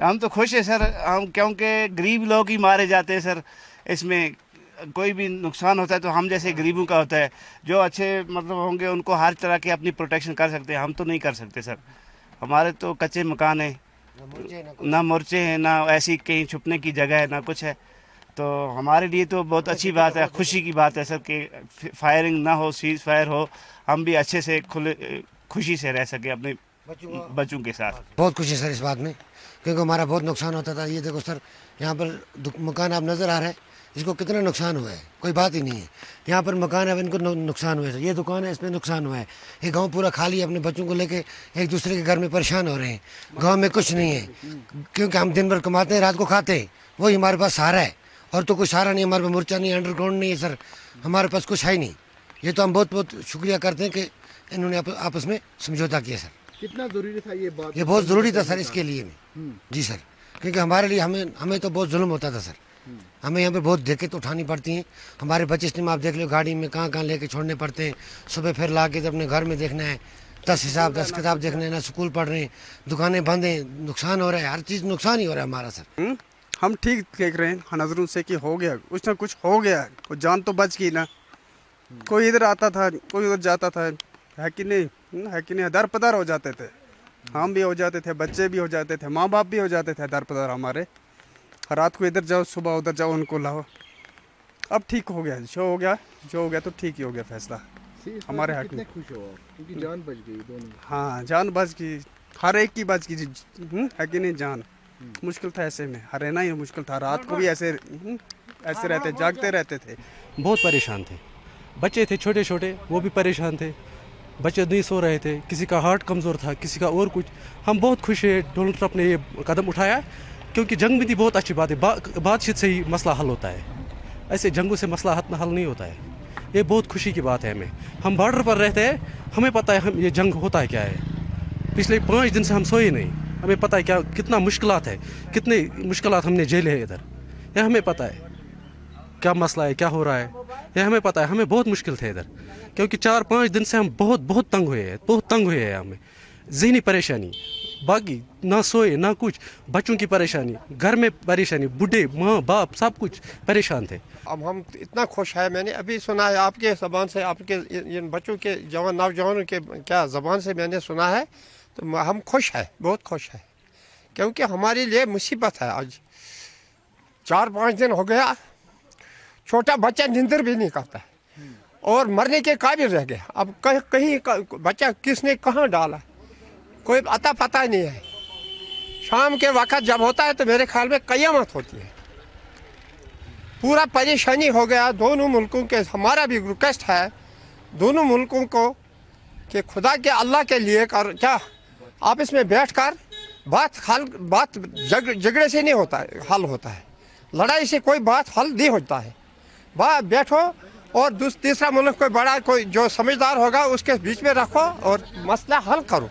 ہم تو خوش ہیں سر، ہم کیونکہ غریب لوگ ہی مارے جاتے ہیں سر، اس میں کوئی بھی نقصان ہوتا ہے تو ہم جیسے غریبوں کا ہوتا ہے، جو اچھے مطلب ہوں گے ان کو ہر طرح کی اپنی پروٹیکشن کر سکتے ہیں، ہم تو نہیں کر سکتے سر، ہمارے تو کچے مکان ہیں، نہ مورچے ہیں، نہ ایسی کہیں چھپنے کی جگہ ہے، نہ کچھ ہے، تو ہمارے لیے تو بہت اچھی بات ہے، خوشی کی بات ہے سر کہ فائرنگ نہ ہو، سیز فائر ہو، ہم بھی اچھے سے خوشی سے رہ سکے اپنے بچوں کے ساتھ۔ بہت خوشی سر اس بات میں، کیونکہ ہمارا بہت نقصان ہوتا تھا۔ یہ دیکھو سر، یہاں پر مکان آپ نظر آ رہا ہے، اس کو کتنا نقصان ہوا ہے، کوئی بات ہی نہیں ہے۔ یہاں پر مکان ہے ان کو نقصان ہوا ہے، یہ دکان ہے اس میں نقصان ہوا ہے، یہ گاؤں پورا خالی ہے، اپنے بچوں کو لے کے ایک دوسرے کے گھر میں پریشان ہو رہے ہیں۔ گاؤں میں کچھ نہیں ہے، کیونکہ ہم دن بھر کماتے ہیں، رات کو کھاتے ہیں، وہی ہمارے پاس سہارا ہے، اور تو کوئی سہارا نہیں، ہمارے پاس مورچہ نہیں، انڈر گراؤنڈ نہیں ہے سر، ہمارے پاس کچھ ہے نہیں۔ یہ تو ہم بہت بہت شکریہ کرتے ہیں کہ انہوں نے آپس میں سمجھوتا کیا سر۔ کتنا ضروری تھا یہ بات؟ یہ بہت ضروری تھا سر اس کے لیے میں، جی سر، کیونکہ ہمارے لیے ہمیں تو بہت ظلم ہوتا تھا سر، ہمیں یہاں پہ بہت دقت اٹھانی پڑتی ہیں، ہمارے بچے اس ٹائم آپ دیکھ لو گاڑی میں کہاں کہاں لے کے چھوڑنے پڑتے ہیں، صبح پھر لا کے اپنے گھر میں دیکھنا ہے، 10 حساب 10 کتاب دیکھنا ہے، نہ اسکول پڑھ رہے ہیں، دکانیں بند ہیں، نقصان ہو رہا ہے، ہر چیز نقصان ہی ہو رہا ہے ہمارا سر۔ ہم ٹھیک دیکھ رہے ہیں نظروں سے کہ ہو گیا کچھ نہ کچھ، ہو گیا، جان تو بچ گئی نا، کوئی ادھر آتا تھا کوئی ادھر جاتا تھا، ہے کہ نہیں، ہے کہ نہیں، در پدر ہو جاتے تھے، ہم بھی ہو جاتے تھے، بچے بھی ہو جاتے تھے، ماں باپ بھی ہو جاتے تھے در پدر ہمارے، رات کو ادھر جاؤ صبح ادھر جاؤ ان کو لاؤ۔ اب ٹھیک ہو گیا، جو ہو گیا تو ٹھیک ہی ہو گیا فیصلہ ہمارے حق میں۔ خوش ہو کیونکہ جان بچ گئی دونوں؟ ہاں جان بچ گئی، ہر ایک کی بچ گئی، ہے کہ نہیں جان؟ مشکل تھا ایسے میں، رہنا ہی مشکل تھا، رات کو بھی ایسے رہتے، جاگتے رہتے تھے، بہت پریشان تھے، بچے تھے چھوٹے چھوٹے، وہ بھی پریشان تھے، بچے نہیں سو رہے تھے، کسی کا ہارٹ کمزور تھا، کسی کا اور کچھ۔ ہم بہت خوش ہیں ڈونلڈ ٹرمپ نے یہ قدم اٹھایا، کیونکہ جنگ بھی تھی، بہت اچھی بات ہے، بات چیت سے ہی مسئلہ حل ہوتا ہے، ایسے جنگوں سے مسئلہ حل نہیں ہوتا ہے، یہ بہت خوشی کی بات ہے ہمیں۔ ہم بارڈر پر رہتے ہیں، ہمیں پتہ ہے یہ جنگ ہوتا ہے کیا ہے، پچھلے 5 دن سے ہم سوئے نہیں، ہمیں پتہ ہے کتنا مشکلات ہے، کتنے مشکلات ہم نے جھیلے ہیں ادھر، یہ ہمیں پتہ ہے کیا مسئلہ ہے، کیا ہو رہا ہے، یہ ہمیں پتہ ہے، ہمیں بہت مشکل تھے ادھر، کیونکہ 4-5 دن سے ہم بہت تنگ ہوئے ہیں، ہمیں ذہنی پریشانی، باقی نہ سوئے نہ کچھ، بچوں کی پریشانی، گھر میں پریشانی، بوڑھے ماں باپ سب کچھ پریشان تھے۔ اب ہم اتنا خوش ہیں، میں نے ابھی سنا ہے آپ کے زبان سے، آپ کے ان بچوں کے نوجوانوں کے کیا زبان سے میں نے سنا ہے، تو ہم خوش ہیں، بہت خوش ہیں، کیونکہ ہمارے لیے مصیبت ہے۔ آج 4-5 دن ہو گیا، چھوٹا بچہ نیندر بھی نہیں کرتا ہے اور مرنے کے قابل رہ گیا۔ اب کہیں بچہ کس نے کہاں ڈالا، کوئی اتا پتہ نہیں ہے۔ شام کے وقت جب ہوتا ہے تو میرے خیال میں قیامت ہوتی ہے، پورا پریشانی ہو گیا دونوں ملکوں کے۔ ہمارا بھی ریکویسٹ ہے دونوں ملکوں کو کہ خدا کے اللہ کے لیے کیا آپس میں بیٹھ کر بات جھگڑے سے نہیں ہوتا ہے، حل ہوتا ہے، لڑائی سے کوئی بات حل نہیں ہوتا ہے، بیٹھو اور تیسرا ملک کوئی بڑا کوئی جو سمجھدار ہوگا اس کے بیچ میں رکھو اور مسئلہ حل کرو۔